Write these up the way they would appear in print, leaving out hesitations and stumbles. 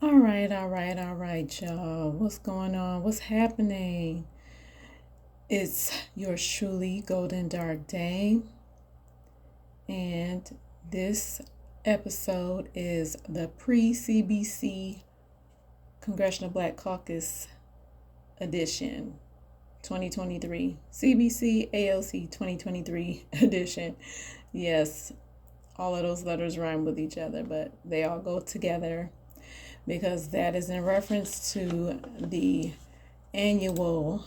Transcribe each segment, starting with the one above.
All right, y'all. What's going on? What's happening? It's yours truly, Golden Dark Day, and this episode is the pre-CBC Congressional Black Caucus edition 2023. CBC ALC 2023 edition. Yes, all of those letters rhyme with each other, but they all go together because that is in reference to the annual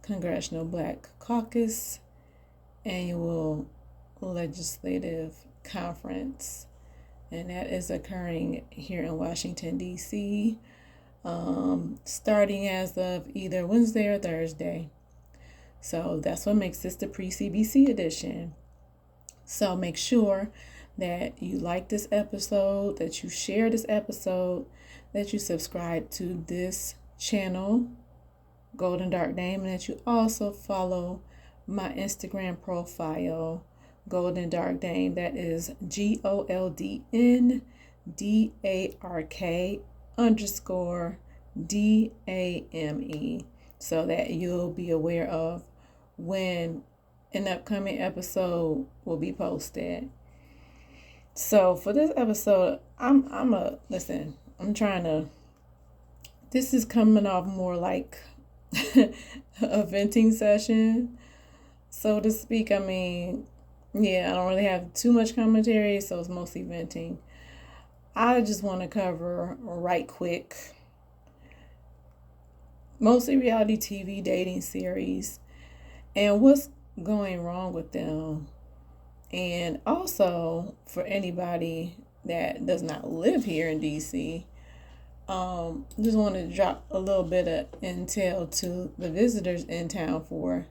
Congressional Black Caucus annual legislative conference, and that is occurring here in Washington, D.C., starting as of either Wednesday or Thursday. So that's what makes this the pre-CBC edition. So make sure that you like this episode, that you share this episode, that you subscribe to this channel, Golden Dark Name, and that you also follow my Instagram profile, Golden Dark Dame. That is GOLDNDARK_DAME, so that you'll be aware of when an upcoming episode will be posted. So for this episode, this is coming off more like a venting session, so to speak. I don't really have too much commentary, so it's mostly venting. I just want to cover right quick mostly reality TV dating series and what's going wrong with them. And also, for anybody that does not live here in DC, just want to drop a little bit of intel to the visitors in town for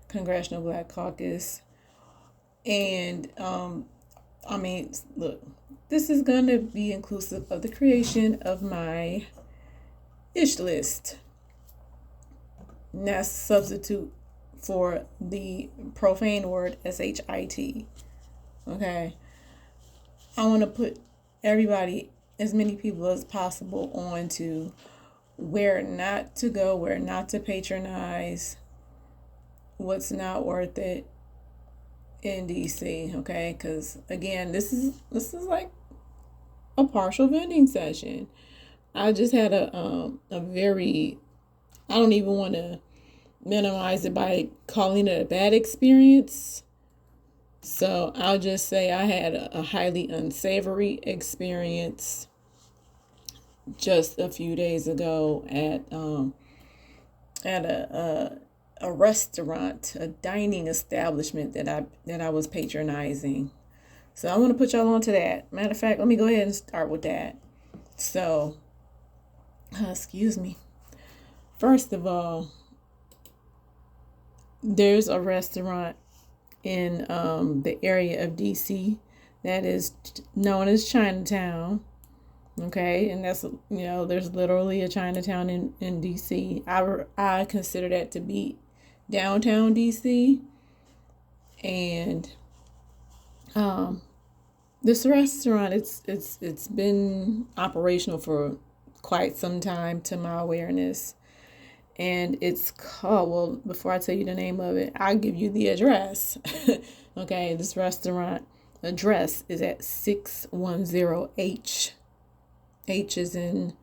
Congressional Black Caucus. And, look, this is going to be inclusive of the creation of my ish list. And that's substitute for the profane word SHIT. Okay, I want to put everybody, as many people as possible, on to where not to go, where not to patronize, what's not worth it in DC. Okay, because again, this is like a partial vending session. I just had a very, I don't even want to minimize it by calling it a bad experience. So I'll just say I had a highly unsavory experience just a few days ago at a restaurant, a dining establishment that I was patronizing. So I want to put y'all on to that. Matter of fact, let me go ahead and start with that. So, excuse me. First of all, there's a restaurant in the area of DC that is known as Chinatown. Okay, and that's, there's literally a Chinatown in DC. I consider that to be downtown DC. And this restaurant, it's been operational for quite some time to my awareness. And it's called, well, before I tell you the name of it, I'll give you the address. Okay, this restaurant address is at 610H. H is in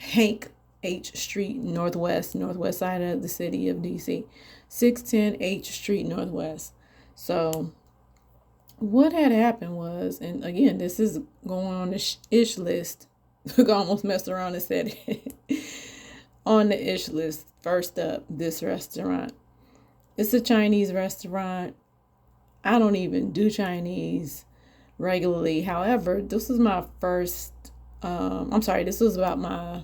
Hank H Street, northwest side of the city of DC. 610 H Street Northwest. So what had happened was, and again, this is going on the ish list. I almost messed around and said it. On the ish list, first up, this restaurant. It's a Chinese restaurant. I don't even do Chinese regularly. However, this was my this was about my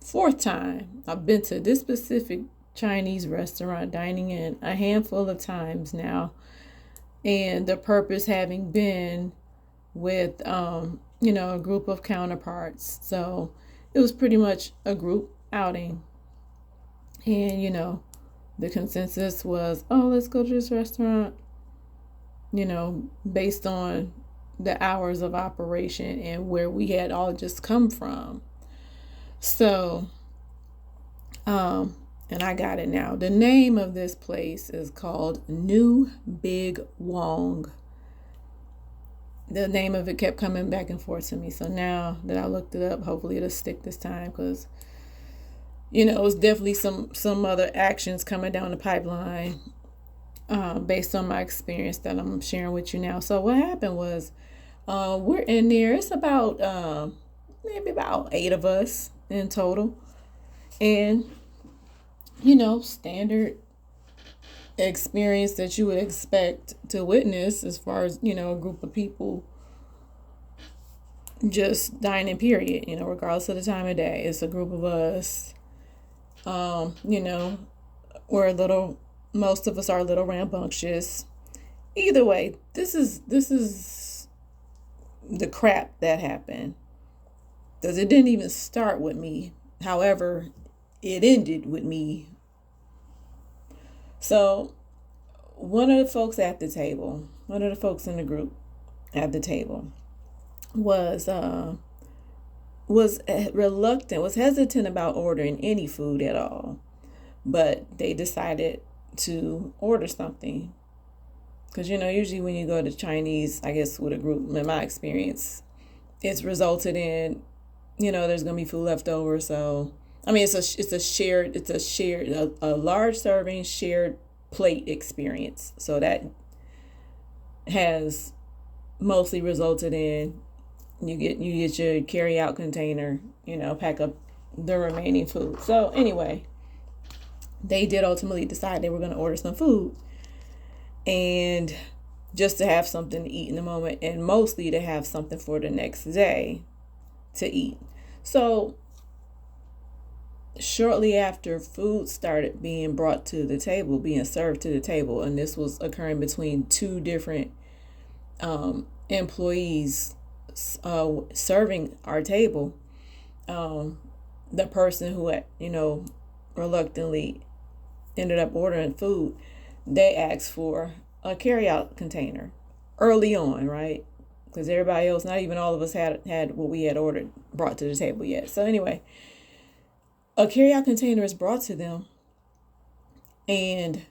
fourth time. I've been to this specific Chinese restaurant, dining in a handful of times now. And the purpose having been with, a group of counterparts. So it was pretty much a group outing. And, the consensus was, oh, let's go to this restaurant, based on the hours of operation and where we had all just come from. So, and I got it now. The name of this place is called New Big Wong. The name of it kept coming back and forth to me. So now that I looked it up, hopefully it'll stick this time, because it's definitely some other actions coming down the pipeline based on my experience that I'm sharing with you now. So what happened was we're in there. It's about maybe about 8 of us in total. And, standard experience that you would expect to witness as far as, a group of people just dining, period, regardless of the time of day. It's a group of us. Most of us are a little rambunctious. Either way, this is the crap that happened. Because it didn't even start with me. However, it ended with me. So, one of the folks in the group at the table was hesitant about ordering any food at all. But they decided to order something. Because, usually when you go to Chinese, I guess with a group, in my experience, it's resulted in, there's going to be food left over. So, it's a large serving, shared plate experience. So that has mostly resulted in you get your carry out container, pack up the remaining food. So anyway, they did ultimately decide they were going to order some food, and just to have something to eat in the moment, and mostly to have something for the next day to eat. So shortly after, food started being brought to the table, being served to the table, and this was occurring between 2 different employees serving our table. The person who had, reluctantly ended up ordering food, they asked for a carry-out container early on, right? Because everybody else, not even all of us, had what we had ordered brought to the table yet. So anyway, a carry-out container is brought to them, and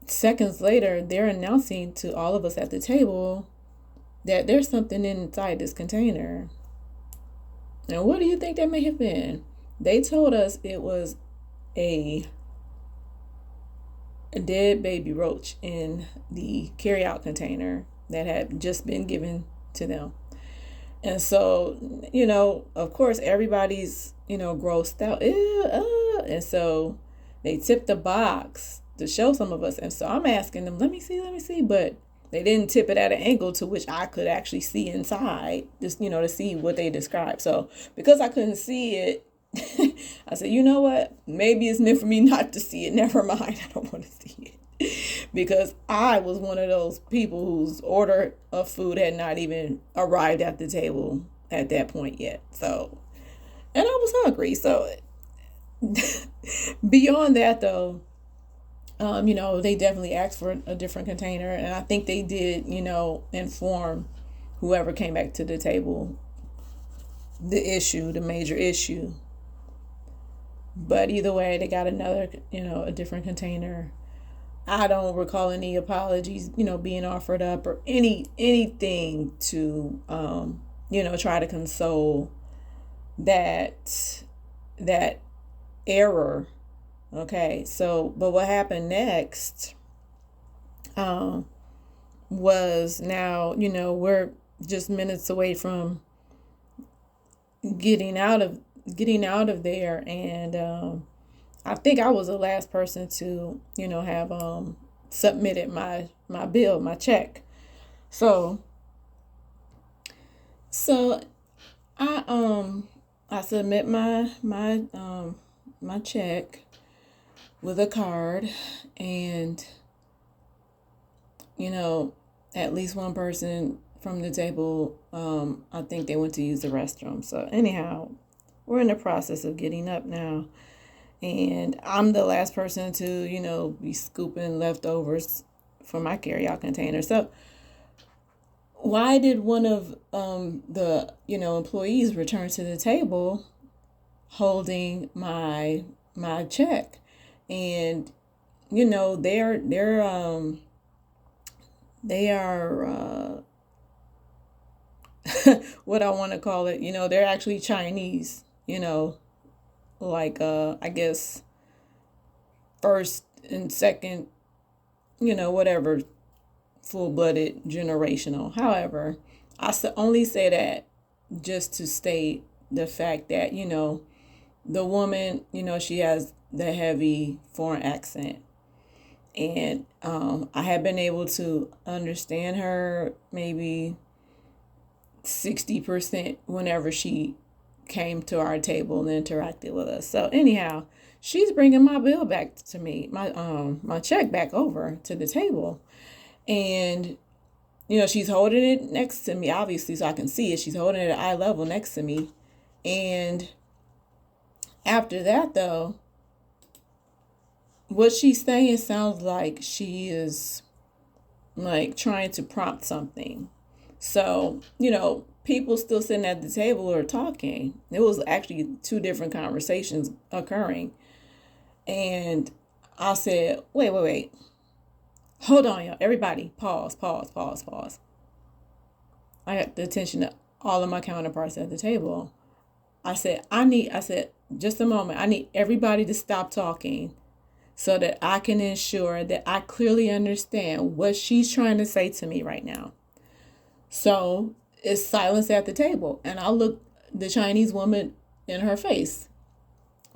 seconds later, they're announcing to all of us at the table that there's something inside this container. Now, what do you think that may have been? They told us it was a dead baby roach in the carry-out container that had just been given to them. And so, of course, everybody's, grossed out. And so they tipped the box to show some of us. And so I'm asking them, let me see. But they didn't tip it at an angle to which I could actually see inside, just, to see what they described. So because I couldn't see it, I said, you know what? Maybe it's meant for me not to see it. Never mind. I don't want to see it. Because I was one of those people whose order of food had not even arrived at the table at that point yet. So, and I was hungry. So beyond that, though, they definitely asked for a different container. And I think they did, inform whoever came back to the table the major issue. But either way, they got another, a different container. I don't recall any apologies, being offered up or anything to, try to console that error. Okay. So, but what happened next, was now, we're just minutes away from getting out of there, and I think I was the last person to have submitted my bill, my check. So I submit my check with a card, and at least one person from the table, I think they went to use the restroom. So anyhow, we're in the process of getting up now, and I'm the last person to, be scooping leftovers for my carry-out container. So why did one of the employees return to the table holding my check? And they are what I want to call it, they're actually Chinese, like I guess first and second, whatever, full-blooded generational. However, only say that just to state the fact that the woman, she has the heavy foreign accent, and I have been able to understand her maybe 60% whenever she came to our table and interacted with us. So anyhow, she's bringing my bill back to me, my check back over to the table, and she's holding it next to me, obviously, so I can see it. She's holding it at eye level next to me. And after that, though, what she's saying sounds like she is like trying to prompt something. So, people still sitting at the table are talking. It was actually two different conversations occurring. And I said, wait. Hold on, y'all. Everybody, pause. I got the attention of all of my counterparts at the table. I said, just a moment. I need everybody to stop talking so that I can ensure that I clearly understand what she's trying to say to me right now. So it's silence at the table. And I look the Chinese woman in her face.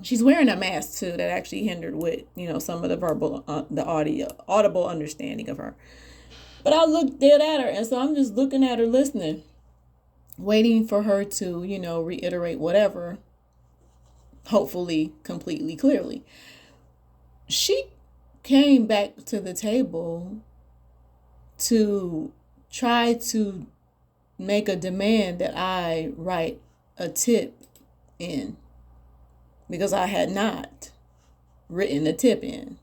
She's wearing a mask too that actually hindered with, some of the audible understanding of her. But I looked dead at her, and so I'm just looking at her, listening, waiting for her to, reiterate whatever, hopefully completely clearly. She came back to the table to try to make a demand that I write a tip in, because I had not written a tip in.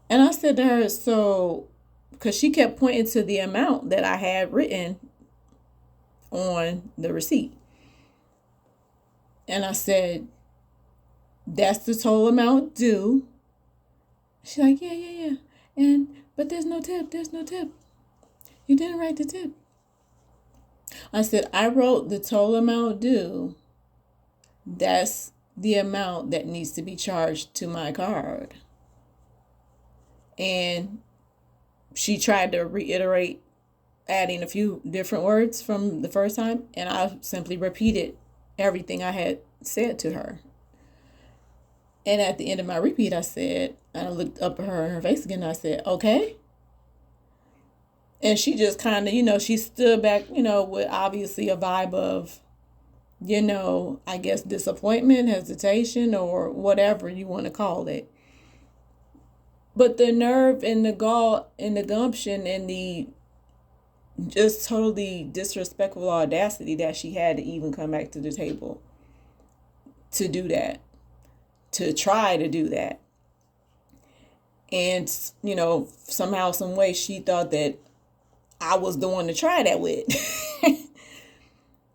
And I said to her, so, because she kept pointing to the amount that I had written on the receipt. And I said, that's the total amount due. She's like, yeah. But there's no tip. You didn't write the tip. I said, I wrote the total amount due. That's the amount that needs to be charged to my card. And she tried to reiterate, adding a few different words from the first time, and I simply repeated everything I had said to her. And at the end of my repeat, I said, and I looked up at her in her face again, and I said, okay. And she just kind of, she stood back, with obviously a vibe of, I guess disappointment, hesitation, or whatever you want to call it. But the nerve and the gall and the gumption and the just totally disrespectful audacity that she had to even come back to the table to do that, to try to do that. And, somehow, some way she thought that I was the one to try that with.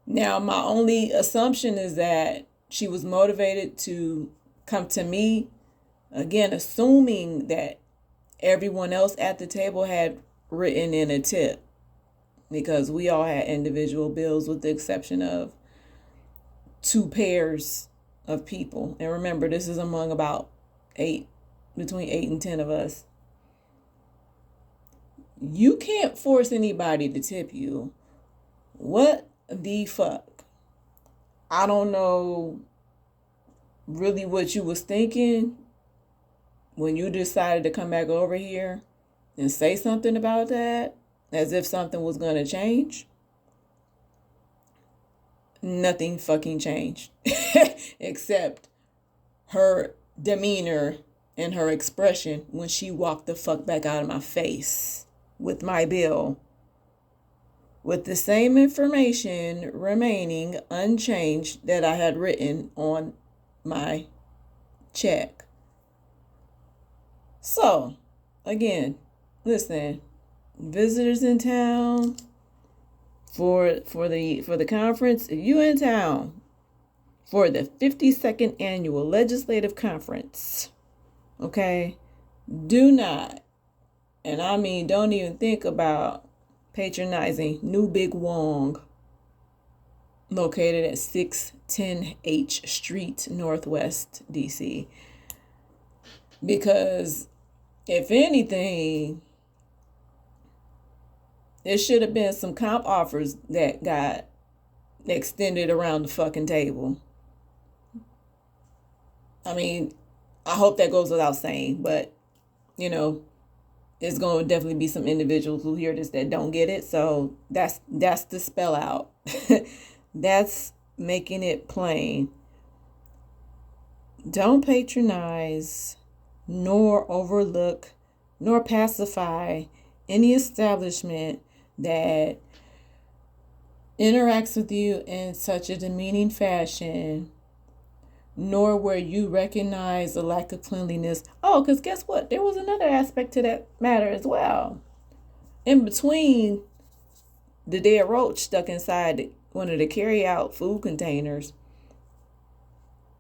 Now, my only assumption is that she was motivated to come to me, again, assuming that everyone else at the table had written in a tip, because we all had individual bills with the exception of two pairs of people. And remember, this is among about between 8 and 10 of us. You can't force anybody to tip you. What the fuck? I don't know really what you was thinking when you decided to come back over here and say something about that, as if something was going to change. Nothing fucking changed except her demeanor and her expression when she walked the fuck back out of my face with my bill, with the same information remaining unchanged that I had written on my check. So, again, listen, visitors in town for the conference, if you in town for the 52nd annual legislative conference, okay, do not, and I mean don't even think about patronizing New Big Wong, located at 610 H Street, Northwest DC. Because if anything, there should have been some comp offers that got extended around the fucking table. I mean, I hope that goes without saying, but, you know, there's going to definitely be some individuals who hear this that don't get it. So that's the spell out. That's making it plain. Don't patronize, nor overlook, nor pacify any establishment that interacts with you in such a demeaning fashion, nor where you recognize the lack of cleanliness. Oh, because guess what? There was another aspect to that matter as well. In between the dead roach stuck inside one of the carry-out food containers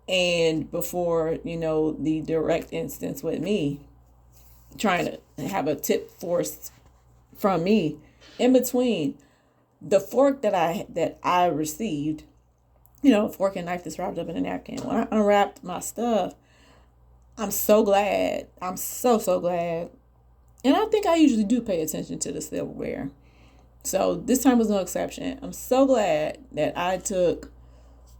and before, the direct instance with me trying to have a tip forced from me, in between the fork that I received, fork and knife that's wrapped up in a napkin. When I unwrapped my stuff, I'm so glad. I'm so glad. And I think I usually do pay attention to the silverware. So this time was no exception. I'm so glad that I took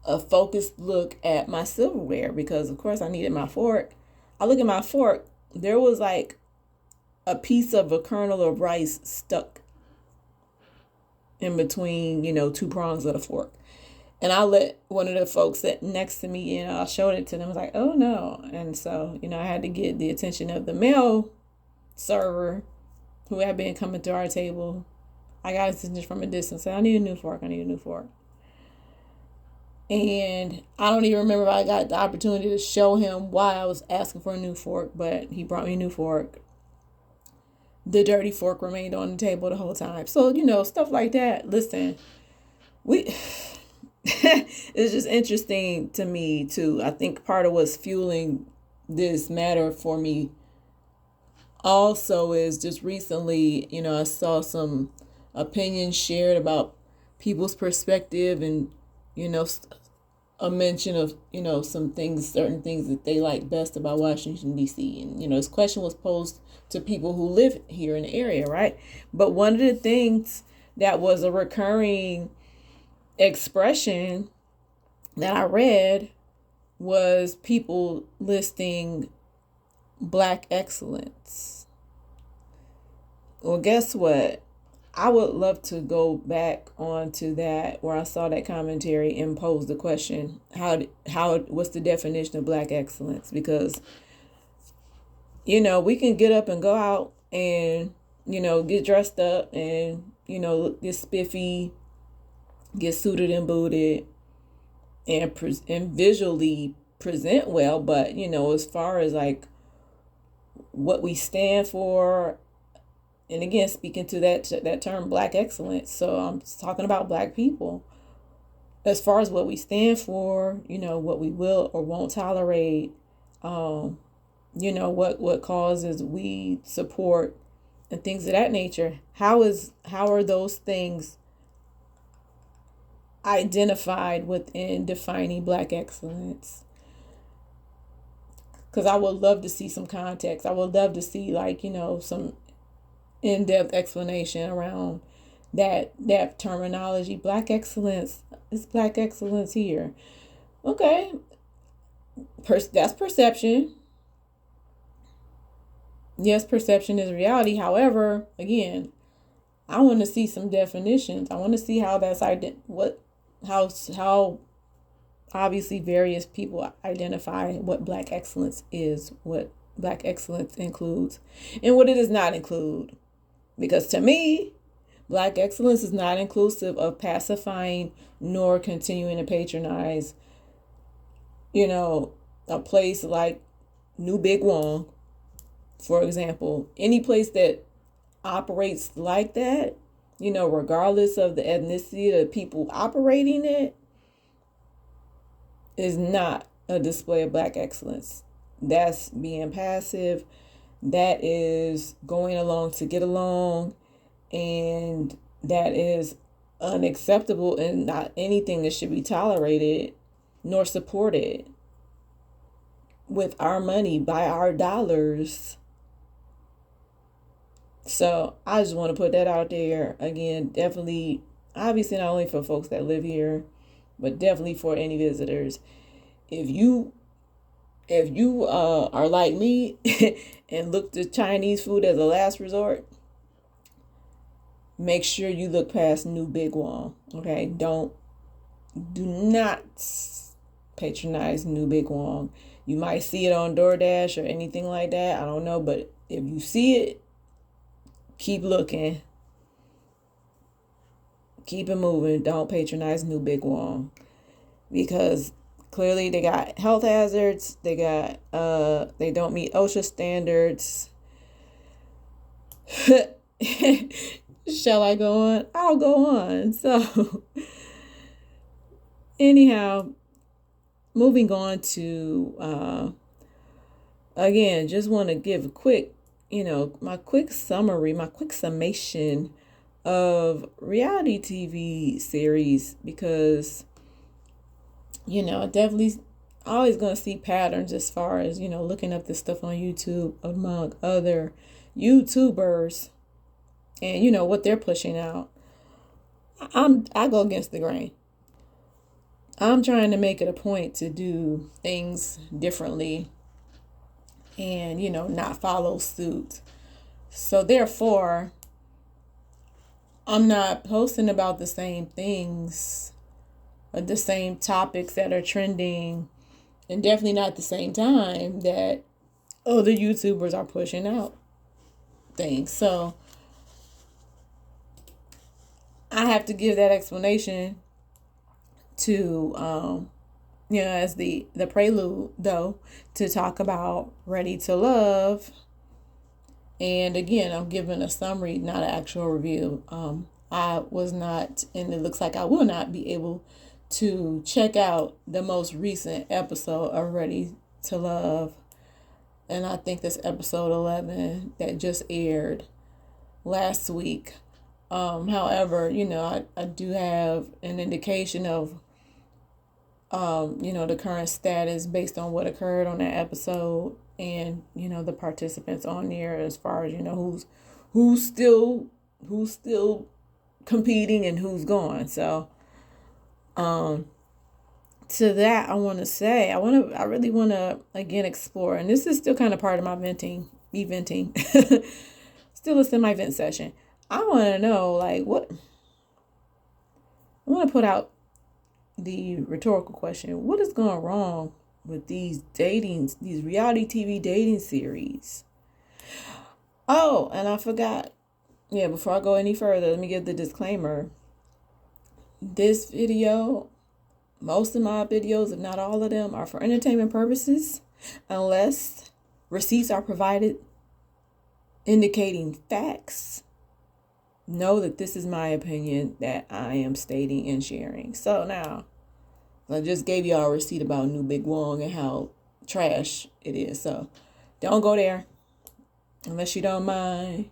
a focused look at my silverware because, of course, I needed my fork. I look at my fork. There was like a piece of a kernel of rice stuck in between, two prongs of the fork. And I let one of the folks sit next to me, I showed it to them. I was like, oh no. And so, I had to get the attention of the male server who had been coming to our table. I got attention from a distance. Said, I need a new fork. And I don't even remember if I got the opportunity to show him why I was asking for a new fork, but he brought me a new fork. The dirty fork remained on the table the whole time. So, stuff like that. Listen, it's just interesting to me too. I think part of what's fueling this matter for me also is just recently, I saw some opinions shared about people's perspective and, a mention of, certain things that they like best about Washington, D.C. And, this question was posed to people who live here in the area, right? But one of the things that was a recurring expression that I read was people listing Black excellence. Well, guess what? I would love to go back onto that where I saw that commentary and pose the question, what's the definition of Black excellence? Because, we can get up and go out and, get dressed up and, get spiffy, get suited and booted and visually present well. But, as far as like what we stand for, and again, speaking to that term, Black excellence. So I'm talking about Black people. As far as what we stand for, what we will or won't tolerate, what causes we support and things of that nature. How are those things identified within defining Black excellence? Because I would love to see some context. I would love to see some in-depth explanation around that terminology. Black excellence is Black excellence here. Okay. That's perception. Yes, perception is reality. However, again, I want to see some definitions. I want to see how that's how obviously various people identify what Black excellence is, what Black excellence includes, and what it does not include. Because to me, Black excellence is not inclusive of pacifying nor continuing to patronize, a place like New Big Wong, for example. Any place that operates like that, regardless of the ethnicity of the people operating it, is not a display of Black excellence. That's being passive. That is going along to get along. And that is unacceptable and not anything that should be tolerated nor supported with our money, by our dollars. So I just want to put that out there again. Definitely, obviously, not only for folks that live here, but definitely for any visitors. If you are like me and look to Chinese food as a last resort, make sure you look past New Big Wong. Okay, do not patronize New Big Wong. You might see it on DoorDash or anything like that. I don't know, but if you see it, keep looking. Keep it moving. Don't patronize New Big Wong, because clearly they got health hazards. They got they don't meet OSHA standards. Shall I go on? I'll go on. So anyhow, moving on to again, just want to give a quick, my quick summary, my quick summation of reality TV series, because definitely always going to see patterns as far as looking up this stuff on YouTube among other YouTubers and what they're pushing out. I go against the grain. I'm trying to make it a point to do things differently and not follow suit. So therefore, I'm not posting about the same things or the same topics that are trending, and definitely not the same time that other YouTubers are pushing out things. So I have to give that explanation to as the prelude, though, to talk about Ready to Love. And again, I'm giving a summary, not an actual review. I was not, and it looks like I will not be able to check out the most recent episode of Ready to Love. And I think this episode 11 that just aired last week. However, I do have an indication of the current status based on what occurred on that episode, and the participants on there, as far as who's still competing and who's gone. So to that, I want to say I really want to again explore, and this is still kind of part of my venting still a semi-vent session. I want to know, what I want to put out the rhetorical question: what is going wrong with these reality TV dating series? Oh, and I forgot. Yeah, before I go any further, let me give the disclaimer. This video, most of my videos, if not all of them, are for entertainment purposes, unless receipts are provided indicating facts. Know that this is my opinion that I am stating and sharing. So now, I just gave y'all a receipt about New Big Wong and how trash it is. So don't go there unless you don't mind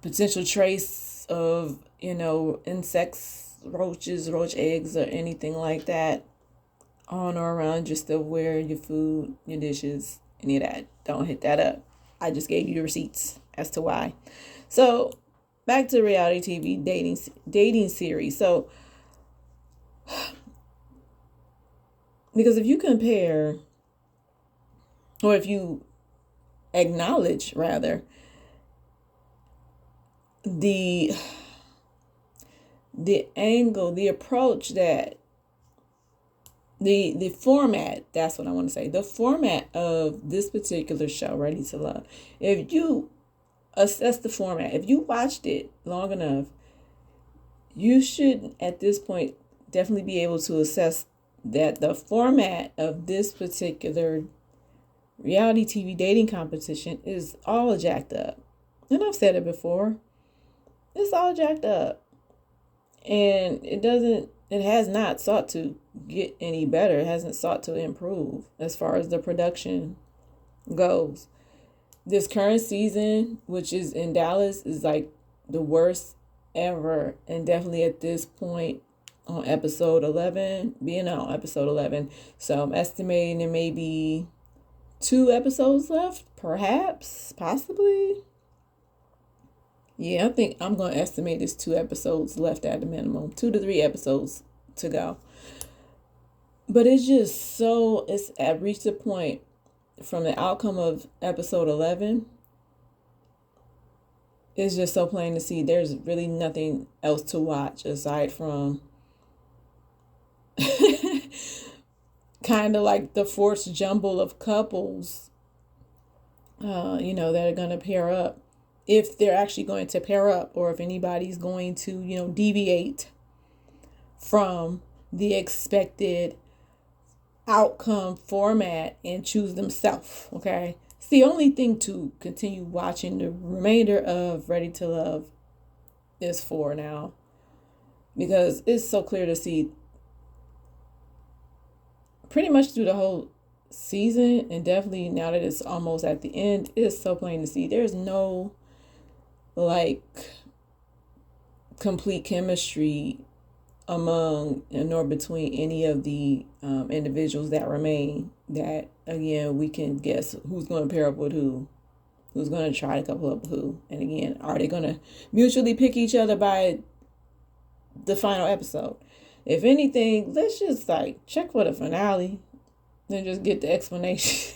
potential trace of, insects, roaches, roach eggs, or anything like that on or around your silverware, your food, your dishes, any of that. Don't hit that up. I just gave you the receipts as to why. So back to reality TV dating series. So, because if you compare, or if you acknowledge rather, the angle, the approach that the format, that's what I want to say, the format of this particular show, Ready to Love. If you assess the format, if you watched it long enough, you should at this point definitely be able to assess that the format of this particular reality TV dating competition is all jacked up. And I've said it before. It's all jacked up. And it has not sought to get any better. It hasn't sought to improve as far as the production goes. This current season, which is in Dallas, is like the worst ever. And definitely at this point on episode 11, being on episode 11. So I'm estimating there may be 2 episodes left, perhaps, possibly. Yeah, I think I'm going to estimate it's 2 episodes left at the minimum, 2 to 3 episodes to go. But it's just so, it's at reached a point from the outcome of episode 11. It's just so plain to see there's really nothing else to watch aside from kind of like the forced jumble of couples, that are going to pair up. If they're actually going to pair up, or if anybody's going to, deviate from the expected outcome format and choose themselves. Okay. It's the only thing to continue watching the remainder of Ready to Love is for now, because it's so clear to see pretty much through the whole season, and definitely now that it's almost at the end, it's so plain to see there's no like complete chemistry among nor between any of the individuals that remain, that again we can guess who's going to pair up with who's going to try to couple up with who, and again, are they going to mutually pick each other by the final episode? If anything, let's just like check for the finale and just get the explanation.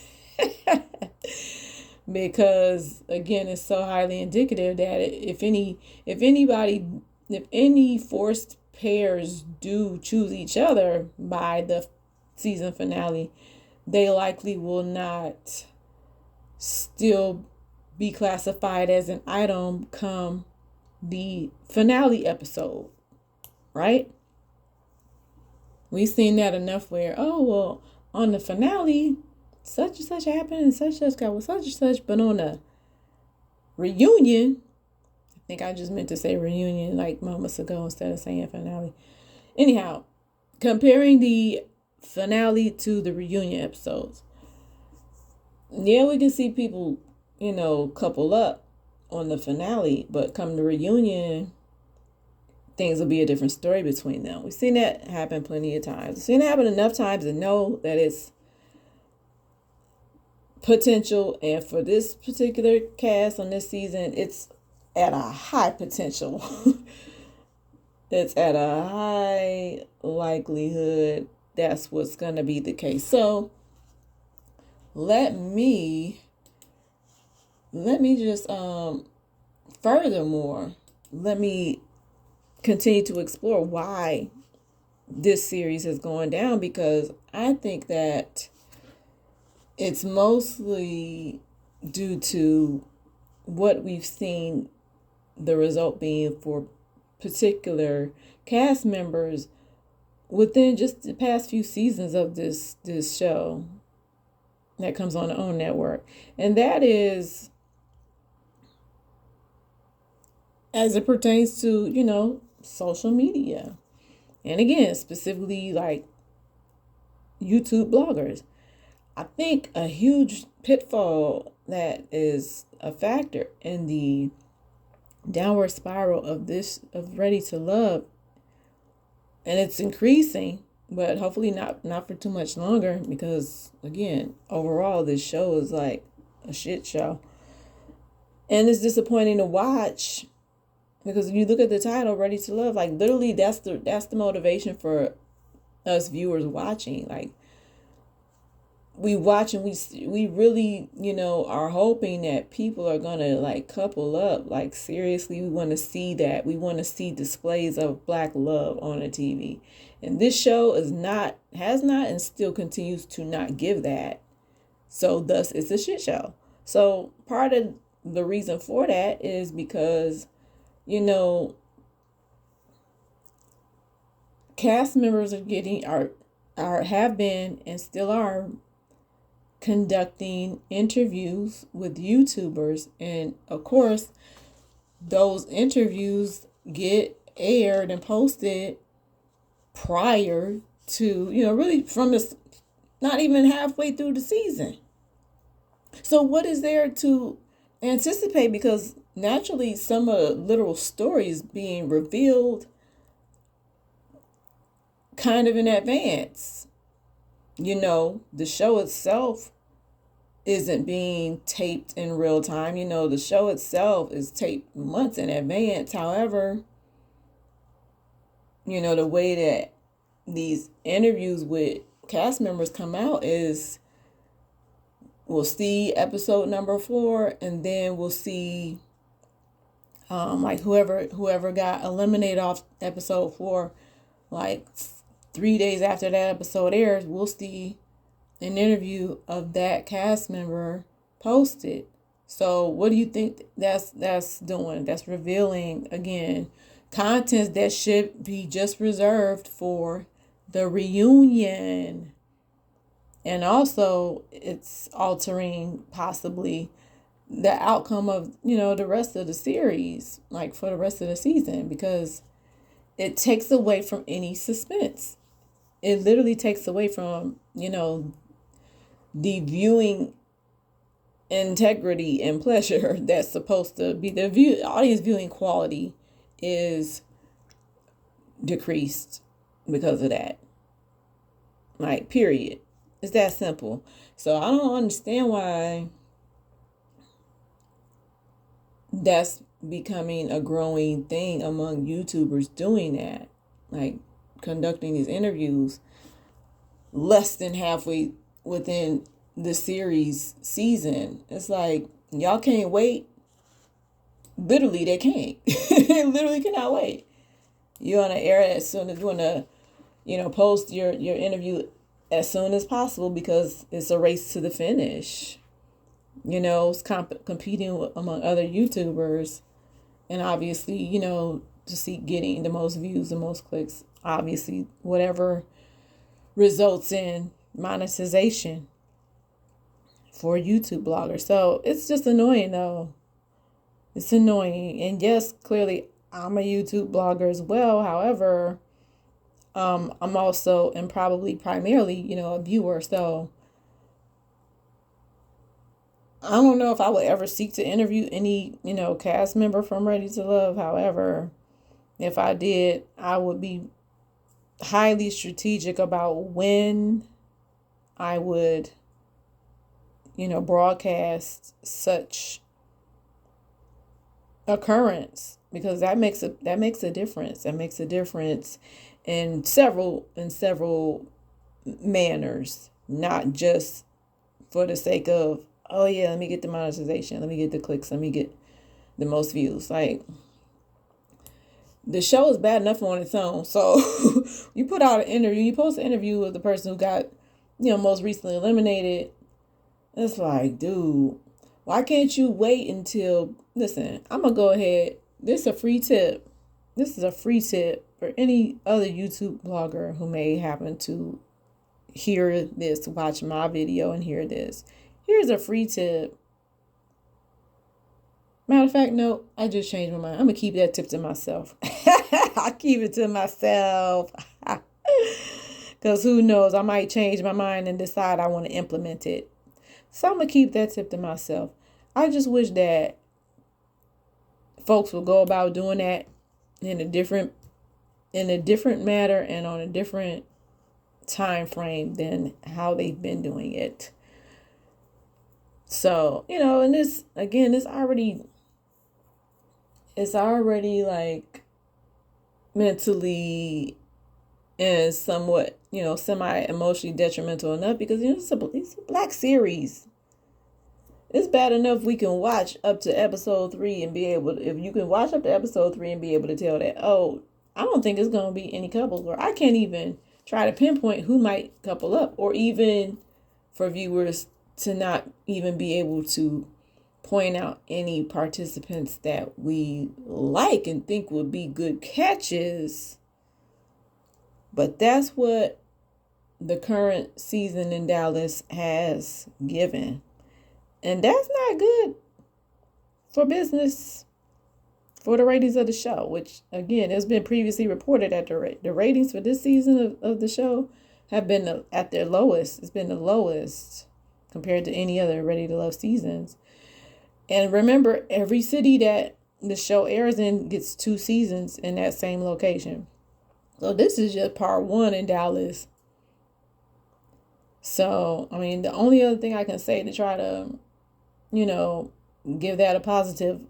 Because again, it's so highly indicative that if any forced pairs do choose each other by the season finale, they likely will not still be classified as an item come the finale episode, right? We've seen that enough where, on the finale, such and such happened and such and such got with such and such, but on the reunion, I think I just meant to say reunion like moments ago instead of saying finale. Anyhow, comparing the finale to the reunion episodes, yeah, we can see people, couple up on the finale, but come to reunion, things will be a different story between them. We've seen that happen plenty of times. We've seen it happen enough times to know that it's potential, and for this particular cast on this season, it's at a high potential. It's at a high likelihood that's what's going to be the case. So let me just furthermore, let me continue to explore why this series is going down, because I think that it's mostly due to what we've seen the result being for particular cast members within just the past few seasons of this show that comes on the OWN network. And that is as it pertains to, social media. And again, specifically like YouTube bloggers. I think a huge pitfall that is a factor in the downward spiral of Ready to Love, and it's increasing, but hopefully not for too much longer, because again, overall this show is like a shit show, and it's disappointing to watch, because if you look at the title, Ready to Love, like literally that's the motivation for us viewers watching. Like, we watch and we really, are hoping that people are going to like couple up. Like, seriously, we want to see that. We want to see displays of Black love on the TV. And this show has not, and still continues to not give that. So thus it's a shit show. So part of the reason for that is because, cast members have been and still are conducting interviews with YouTubers, and of course those interviews get aired and posted prior to, really from this, not even halfway through the season. So what is there to anticipate? Because naturally some of the literal stories being revealed kind of in advance. The show itself isn't being taped in real time. The show itself is taped months in advance. However, the way that these interviews with cast members come out is we'll see episode number 4, and then we'll see like whoever got eliminated off episode 4, like 3 days after that episode airs, we'll see an interview of that cast member posted. So what do you think that's doing? That's revealing, again, content that should be just reserved for the reunion. And also it's altering possibly the outcome of, the rest of the series, like for the rest of the season, because it takes away from any suspense. It literally takes away from, the viewing integrity and pleasure that's supposed to be audience viewing quality is decreased because of that. Like, period. It's that simple. So I don't understand why that's becoming a growing thing among YouTubers doing that. Like, conducting these interviews less than halfway within the series season. It's like, y'all can't wait. Literally, they can't. They literally cannot wait. You want to air it as soon as you want to, post your interview as soon as possible, because it's a race to the finish. It's competing among other YouTubers, and obviously, to see getting the most views, the most clicks, obviously, whatever results in monetization for YouTube bloggers. So it's just annoying, though. It's annoying. And yes, clearly I'm a YouTube blogger as well. However, I'm also, and probably primarily, a viewer. So I don't know if I would ever seek to interview any, cast member from Ready to Love. However, if I did, I would be highly strategic about when I would, broadcast such occurrence, because that makes a difference. That makes a difference in several manners, not just for the sake of, oh yeah, let me get the monetization, let me get the clicks, let me get the most views. Like, the show is bad enough on its own. So you put out an interview, you post an interview with the person who got, most recently eliminated. It's like, dude, why can't you wait until, listen, I'm going to go ahead. This is a free tip. This is a free tip for any other YouTube blogger who may happen to hear this, watch my video and hear this. Here's a free tip. Matter of fact, no, I just changed my mind. I'm going to keep that tip to myself. I keep it to myself. Because who knows, I might change my mind and decide I want to implement it. So I'm going to keep that tip to myself. I just wish that folks would go about doing that in a different manner and on a different time frame than how they've been doing it. So, and this, again, it's already like mentally and somewhat, semi-emotionally detrimental enough, because, it's a Black series. It's bad enough we can watch up to episode 3 and be able to, if you can watch up to episode 3 and be able to tell that, oh, I don't think it's going to be any couples, or I can't even try to pinpoint who might couple up, or even for viewers to not even be able to point out any participants that we like and think would be good catches. But that's what the current season in Dallas has given. And that's not good for business for the ratings of the show, which again has been previously reported that the ratings for this season of the show have been at their lowest. It's been the lowest compared to any other Ready to Love seasons. And remember, every city that the show airs in gets 2 seasons in that same location. So this is just part 1 in Dallas. So, I mean, the only other thing I can say to try to, give that a positive,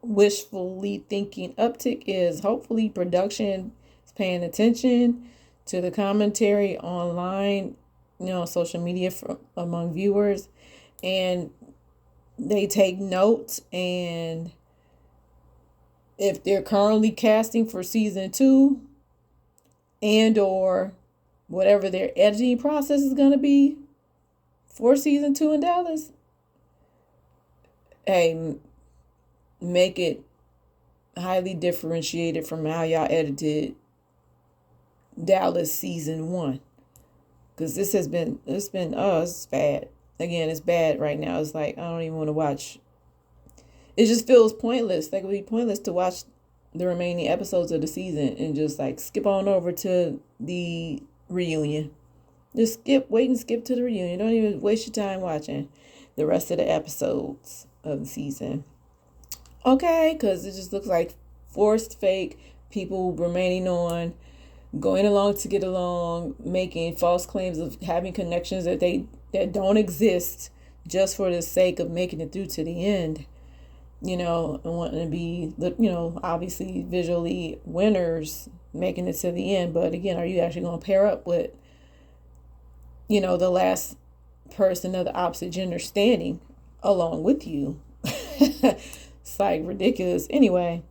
wishfully thinking uptick is hopefully production is paying attention to the commentary online, social media among viewers, and they take notes. And if they're currently casting for season 2 and or whatever their editing process is going to be for season 2 in Dallas, hey, make it highly differentiated from how y'all edited Dallas season 1. Because it's bad. Again, it's bad right now. It's like, I don't even want to watch. It just feels pointless. Like, it would be pointless to watch the remaining episodes of the season and just like skip on over to the reunion. Just wait and skip to the reunion. Don't even waste your time watching the rest of the episodes of the season. Okay, because it just looks like forced fake people remaining on, going along to get along, making false claims of having connections that don't exist just for the sake of making it through to the end, and wanting to be, obviously visually winners, making it to the end. But again, are you actually going to pair up with, the last person of the opposite gender standing along with you? It's like ridiculous. Anyway,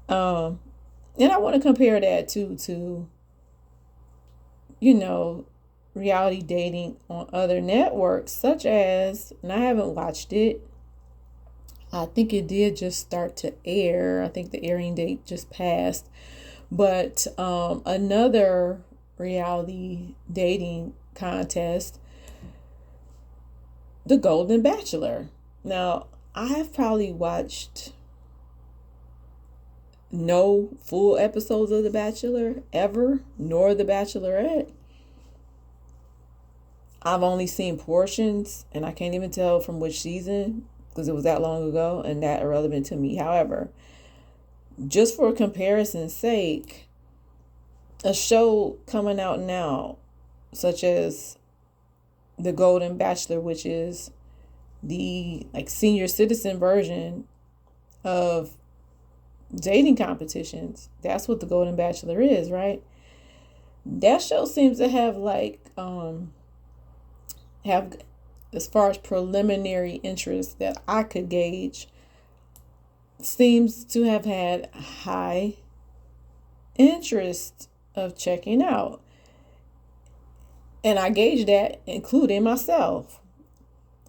and I want to compare that to reality dating on other networks, such as, and I haven't watched it, I think it did just start to air. I think the airing date just passed. But another reality dating contest, The Golden Bachelor. Now, I have probably watched no full episodes of The Bachelor ever, nor The Bachelorette. I've only seen portions, and I can't even tell from which season because it was that long ago and that irrelevant to me. However, just for comparison's sake, a show coming out now, such as The Golden Bachelor, which is the senior citizen version of dating competitions. That's what The Golden Bachelor is, right? That show seems to have as far as preliminary interest that I could gauge, seems to have had high interest of checking out. And I gauge that including myself.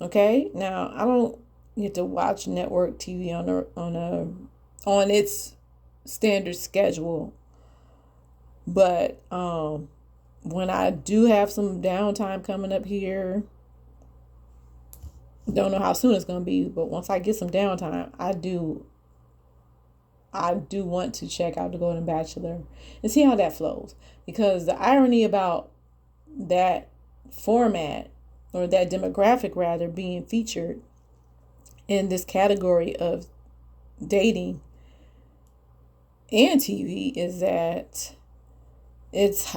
Okay? Now, I don't get to watch network TV on its standard schedule. But when I do have some downtime coming up here, don't know how soon it's going to be, but once I get some downtime, I do want to check out The Golden Bachelor and see how that flows. Because the irony about that format, or that demographic rather, being featured in this category of dating and TV is that it's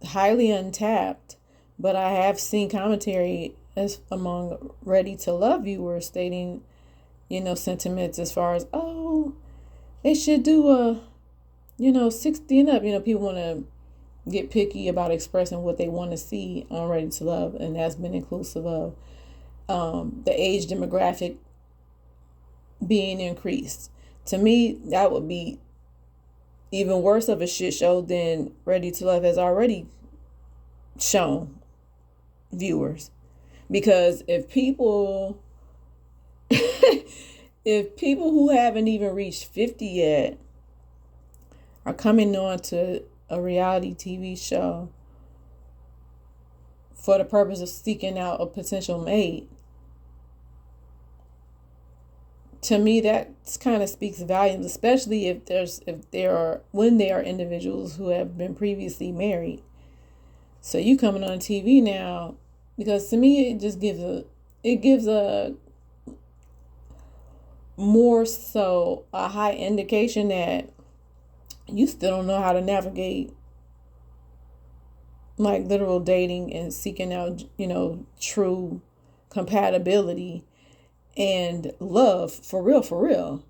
highly untapped. But I have seen commentary as among Ready to Love viewers stating, sentiments as far as, they should do a, 60 and up. People want to get picky about expressing what they want to see on Ready to Love, and that's been inclusive of the age demographic being increased. To me, that would be even worse of a shit show than Ready to Love has already shown viewers. Because if people who haven't even reached 50 yet are coming on to a reality TV show for the purpose of seeking out a potential mate, to me, that kind of speaks volumes, especially when there are individuals who have been previously married. So you coming on TV now, because to me it gives a more so a high indication that you still don't know how to navigate like literal dating and seeking out, true compatibility and love for real, for real.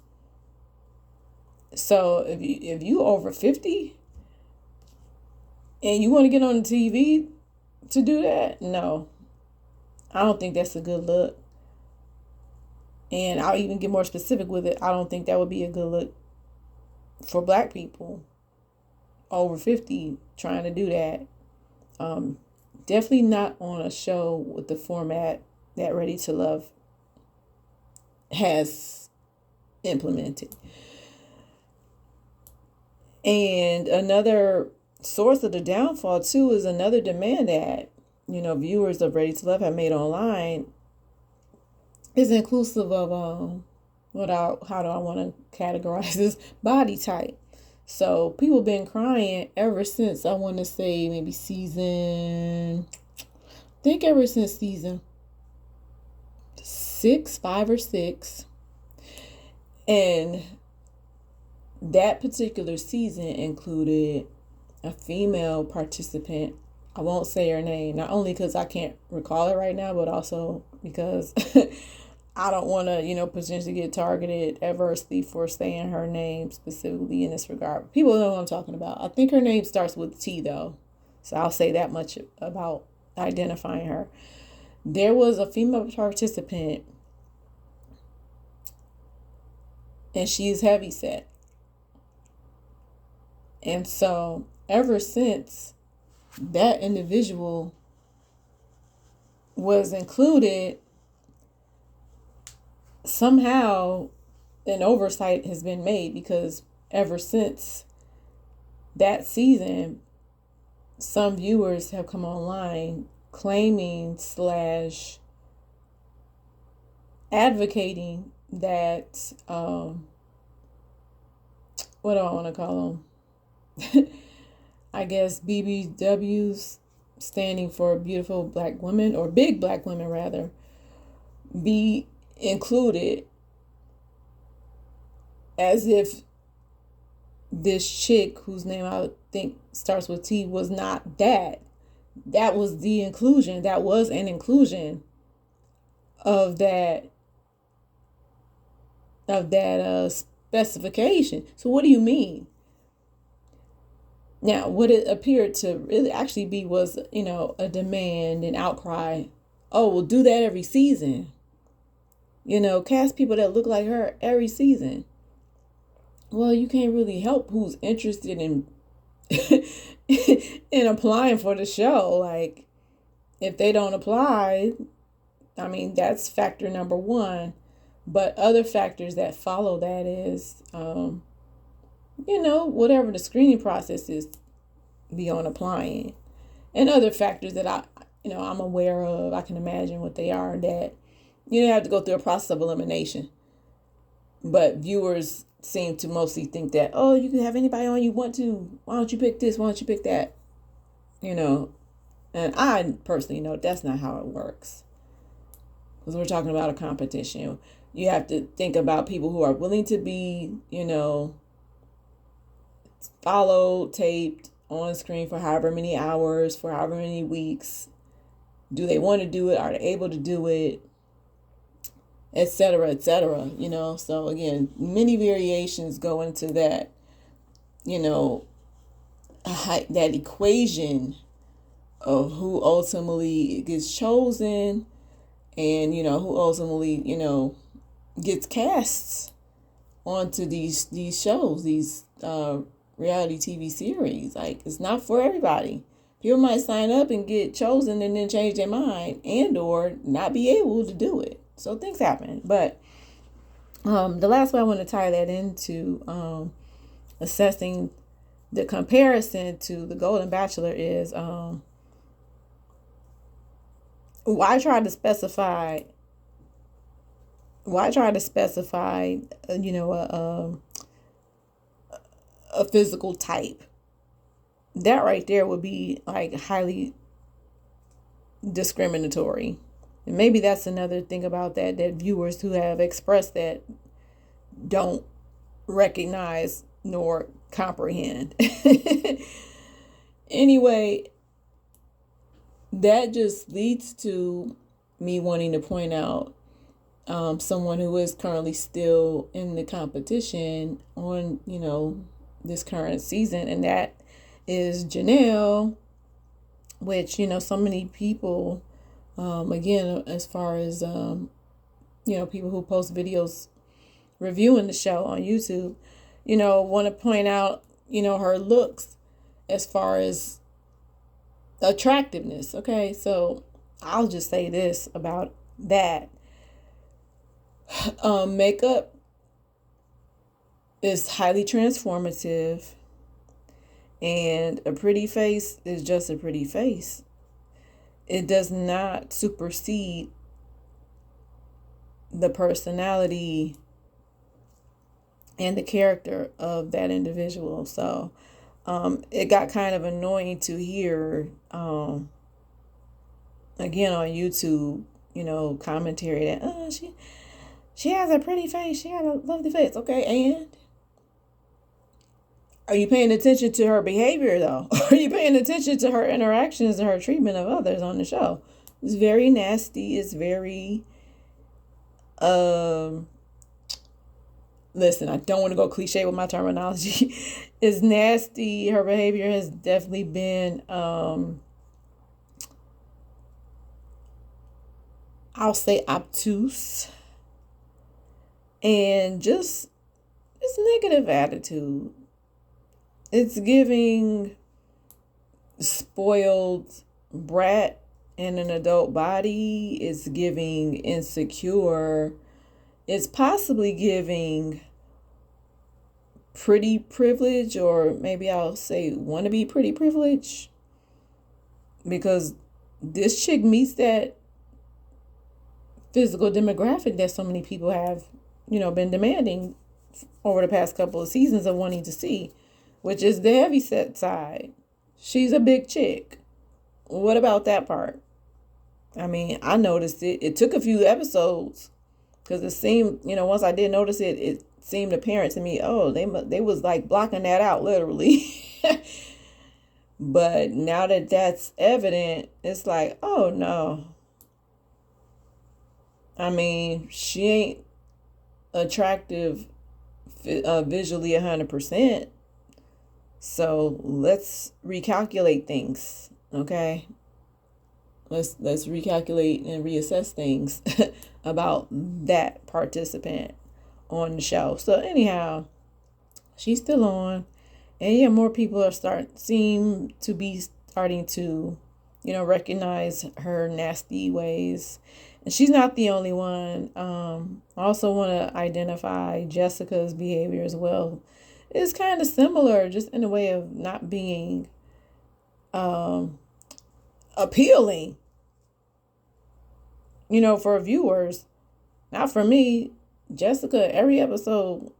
So if you over 50 and you want to get on the TV to do that, no, I don't think that's a good look. And I'll even get more specific with it. I don't think that would be a good look for Black people over 50 trying to do that. Definitely not on a show with the format that Ready to Love has implemented. And another source of the downfall too is another demand that, viewers of Ready to Love have made online is inclusive of how do I want to categorize this, body type. So people been crying ever since, I want to say maybe ever since season 5 or 6. And that particular season included a female participant. I won't say her name, not only because I can't recall it right now, but also because I don't want to, potentially get targeted adversely for saying her name specifically in this regard. People know what I'm talking about. I think her name starts with T, though. So I'll say that much about identifying her. There was a female participant, and she is heavyset. And so ever since that individual was included, somehow an oversight has been made, because ever since that season, some viewers have come online claiming / advocating that, what do I want to call them? I guess BBWs, standing for beautiful Black women, or big Black women rather, be included, as if this chick whose name I think starts with T was not that. That was the inclusion. That was an inclusion of that specification. So what do you mean? Now, what it appeared to really actually be was, a demand, an outcry. Oh, we'll do that every season. Cast people that look like her every season. Well, you can't really help who's interested in in applying for the show. Like, if they don't apply, I mean, that's factor number one. But other factors that follow that is, whatever the screening process is beyond applying, and other factors that I'm aware of. I can imagine what they are, that you have to go through a process of elimination. But viewers seem to mostly think that, oh, you can have anybody on you want to. Why don't you pick this? Why don't you pick that? And I personally know that's not how it works. Because we're talking about a competition. You have to think about people who are willing to be, followed, taped, on screen for however many hours, for however many weeks. Do they want to do it? Are they able to do it? Et cetera, et cetera. So again, many variations go into that, that equation of who ultimately gets chosen, and, who ultimately, gets cast onto these shows, these reality TV series. Like, it's not for everybody. People might sign up and get chosen and then change their mind and or not be able to do it. So things happen. But the last way I want to tie that into assessing the comparison to the Golden Bachelor is I tried to specify why try to specify, a physical type? That right there would be like highly discriminatory. And maybe that's another thing about that viewers who have expressed that don't recognize nor comprehend. Anyway, that just leads to me wanting to point out someone who is currently still in the competition on, this current season, and that is Janelle, which, so many people, again, as far as, people who post videos reviewing the show on YouTube, want to point out, her looks as far as attractiveness. Okay, so I'll just say this about that. Makeup is highly transformative, and a pretty face is just a pretty face. It does not supersede the personality and the character of that individual. So it got kind of annoying to hear, again on YouTube, commentary that she has a pretty face, she got a lovely face. Okay, and are you paying attention to her behavior though? Are you paying attention to her interactions and her treatment of others on the show? It's very nasty. It's very listen, I don't want to go cliche with my terminology. It's nasty. Her behavior has definitely been I'll say obtuse, and just this negative attitude. It's giving spoiled brat in an adult body. It's giving insecure. It's possibly giving pretty privilege, or maybe I'll say wannabe pretty privilege, because this chick meets that physical demographic that so many people have, been demanding over the past couple of seasons of wanting to see, which is the heavyset side. She's a big chick. What about that part? I mean, I noticed it. It took a few episodes because it seemed, once I did notice it, it seemed apparent to me, oh, they was like blocking that out literally. But now that that's evident, it's like, oh no. I mean, she ain't attractive visually 100%. So let's recalculate things, okay? Let's recalculate and reassess things about that participant on the show. So anyhow, she's still on, and yeah, more people seem to be starting to, recognize her nasty ways. And she's not the only one. I also want to identify Jessica's behavior as well. It's kind of similar, just in a way of not being appealing, for viewers. Not for me. Jessica, every episode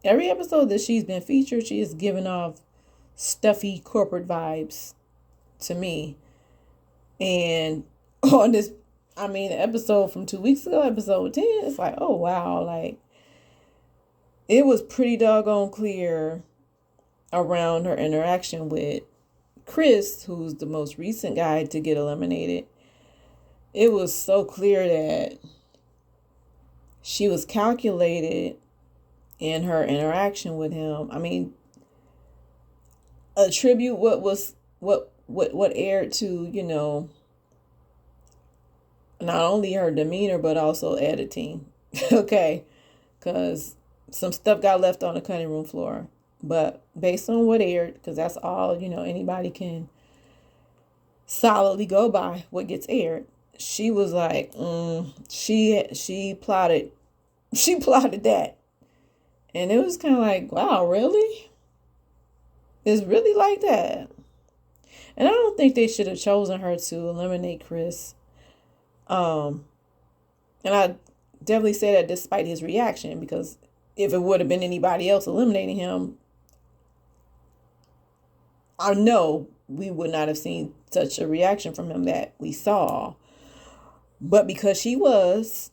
that she's been featured, she is giving off stuffy corporate vibes to me. And on this, the episode from 2 weeks ago, episode 10, it's like, oh wow, like it was pretty doggone clear around her interaction with Chris, who's the most recent guy to get eliminated. It was so clear that she was calculated in her interaction with him. I mean, attribute what aired to, not only her demeanor, but also editing. Okay. Because some stuff got left on the cutting room floor. But based on what aired, because that's all, anybody can solidly go by what gets aired. She was like, she plotted that. And it was kind of like, wow, really? It's really like that. And I don't think they should have chosen her to eliminate Chris. And I definitely say that despite his reaction, because if it would have been anybody else eliminating him, I know we would not have seen such a reaction from him that we saw. But because she was,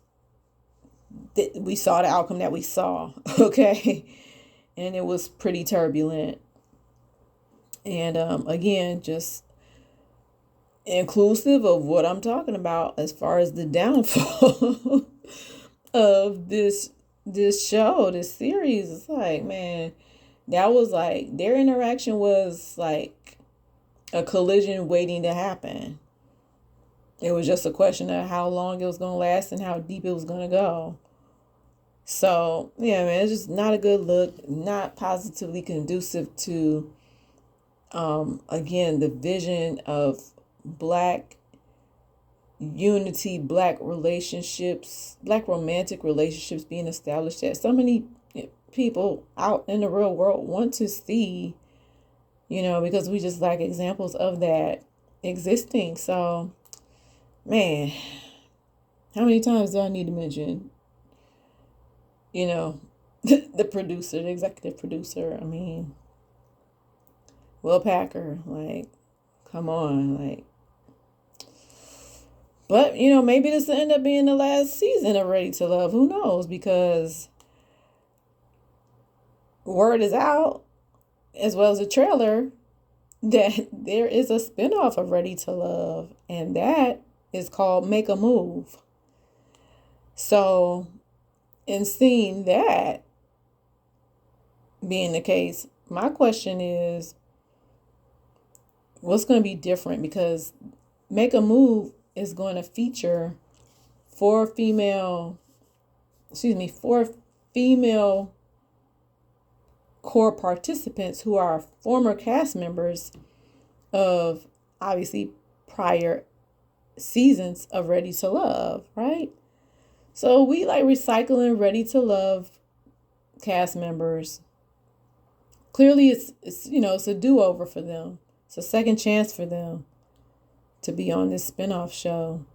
we saw the outcome that we saw, okay? And it was pretty turbulent. And again, just inclusive of what I'm talking about as far as the downfall of this show, this series. It's like, man, that was like, their interaction was like a collision waiting to happen. It was just a question of how long it was going to last and how deep it was going to go. So, yeah, man, it's just not a good look, not positively conducive to, again, the vision of Black unity, Black relationships, Black romantic relationships being established that so many people out in the real world want to see, because we just lack examples of that existing. So, man, how many times do I need to mention, the producer, the executive producer? I mean, Will Packer, like, come on, like. But, maybe this will end up being the last season of Ready to Love. Who knows? Because word is out, as well as a trailer, that there is a spinoff of Ready to Love. And that is called Make a Move. So, in seeing that being the case, my question is, what's going to be different? Because Make a Move is going to feature four female core participants who are former cast members of, obviously, prior seasons of Ready to Love, right? So we like recycling Ready to Love cast members. Clearly it's a do-over for them. It's a second chance for them to be on this spinoff show.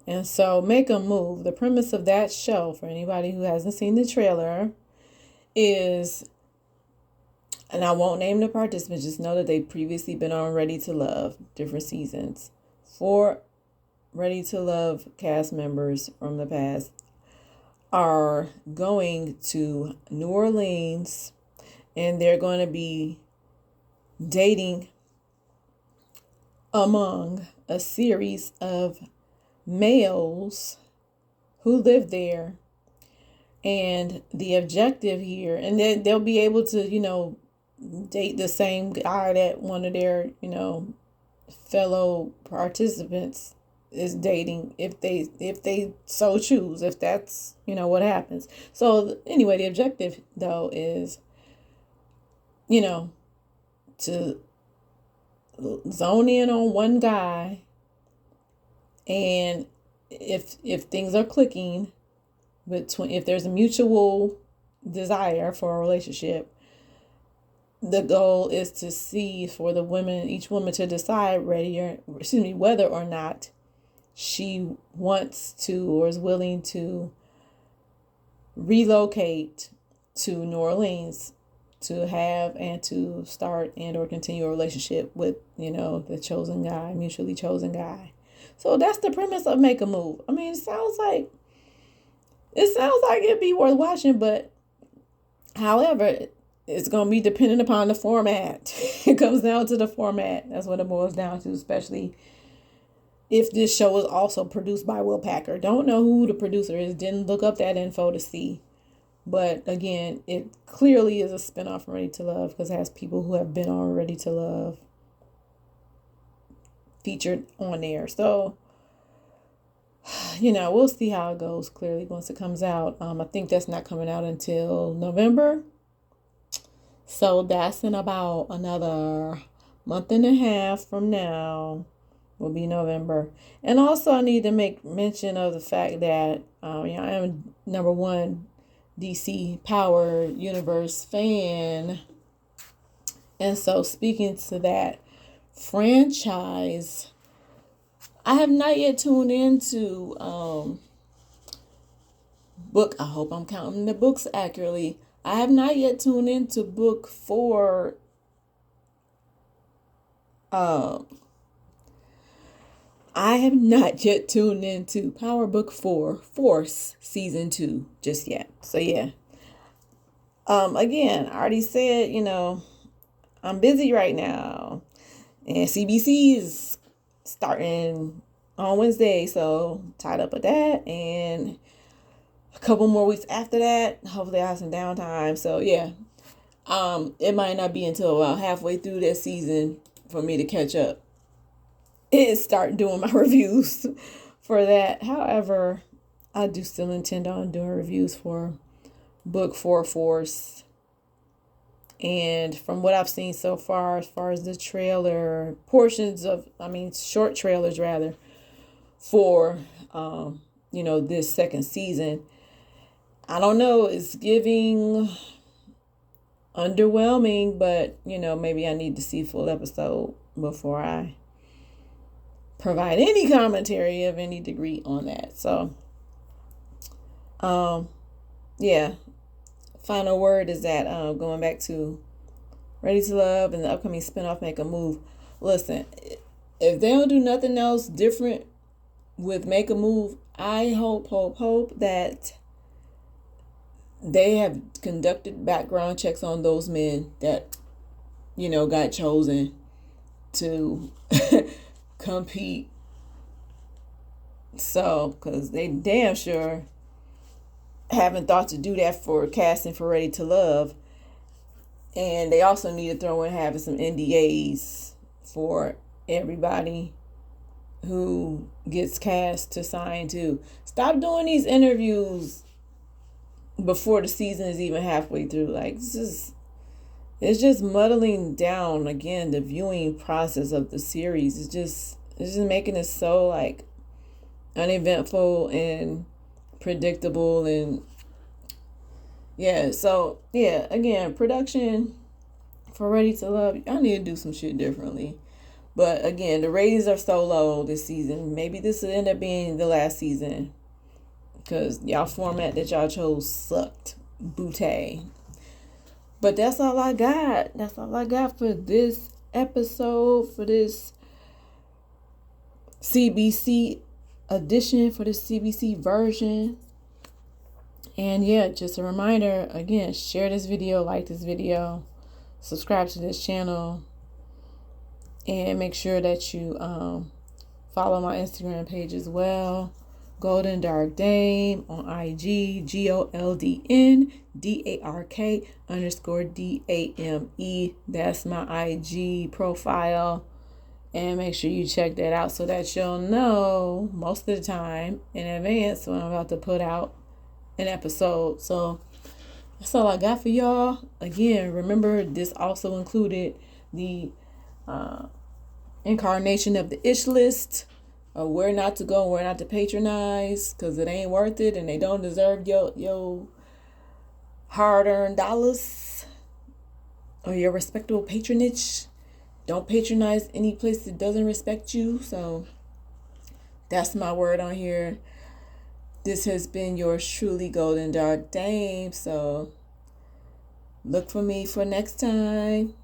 And so Make a Move, the premise of that show, for anybody who hasn't seen the trailer, is, and I won't name the participants, just know that they've previously been on Ready to Love, different seasons. 4 Ready to Love cast members from the past are going to New Orleans, and they're going to be dating among a series of males who live there. And the objective here, and then they'll be able to, date the same guy that one of their, fellow participants is dating if they so choose, if that's, what happens. So anyway, the objective though is, to zone in on one guy, and if things are clicking between, if there's a mutual desire for a relationship, the goal is to see for each woman to decide whether or not she wants to or is willing to relocate to New Orleans to have and to start and or continue a relationship with, the chosen guy, mutually chosen guy. So that's the premise of Make a Move. I mean, it sounds like it'd be worth watching, but however, it's going to be dependent upon the format. It comes down to the format. That's what it boils down to, especially if this show is also produced by Will Packer. Don't know who the producer is. Didn't look up that info to see. But again, it clearly is a spinoff from Ready to Love because it has people who have been on Ready to Love featured on there. So, we'll see how it goes clearly once it comes out. I think that's not coming out until November. So that's in about another month and a half from now will be November. And also I need to make mention of the fact that I am number one DC Power Universe fan. And so speaking to that franchise, I have not yet tuned into book. I hope I'm counting the books accurately. I have not yet tuned into book 4. I have not yet tuned into Power Book 4, Force Season 2 just yet. So yeah. Again, I already said, I'm busy right now. And CBC is starting on Wednesday, so tied up with that. And a couple more weeks after that, hopefully I have some downtime. So yeah, it might not be until about halfway through that season for me to catch up and start doing my reviews for that. However, I do still intend on doing reviews for book 4, Force. And from what I've seen so far, as far as the trailer portions of, short trailers rather, for, this second season, I don't know, it's giving underwhelming, but, maybe I need to see full episode before I provide any commentary of any degree on that. So, yeah. Final word is that going back to Ready to Love and the upcoming spinoff Make a Move. Listen, if they don't do nothing else different with Make a Move, I hope that they have conducted background checks on those men that, got chosen to compete. So, because they damn sure haven't thought to do that for casting for Ready to Love. And they also need to throw in having some NDAs for everybody who gets cast to sign to. Stop doing these interviews before the season is even halfway through. Like, it's just muddling down again the viewing process of the series. It's just making it so like uneventful and predictable. And yeah, so yeah, again, production for Ready to Love, I need to do some shit differently. But again, the ratings are so low this season. Maybe this will end up being the last season because y'all format that y'all chose sucked. Bootay. But that's all I got. That's all I got for this episode, for this CBC edition, for this CBC version. And yeah, just a reminder, again, share this video, like this video, subscribe to this channel, and make sure that you follow my Instagram page as well. Golden Dark Dame on IG, GOLDNDARK_DAME. That's my IG profile. And make sure you check that out so that you'll know most of the time in advance when I'm about to put out an episode. So that's all I got for y'all. Again, remember this also included the incarnation of the ish list of where not to go and where not to patronize, because it ain't worth it and they don't deserve your hard-earned dollars or your respectable patronage. Don't patronize any place that doesn't respect you. So that's my word on here. This has been yours truly, Golden Dark Dame. So look for me for next time.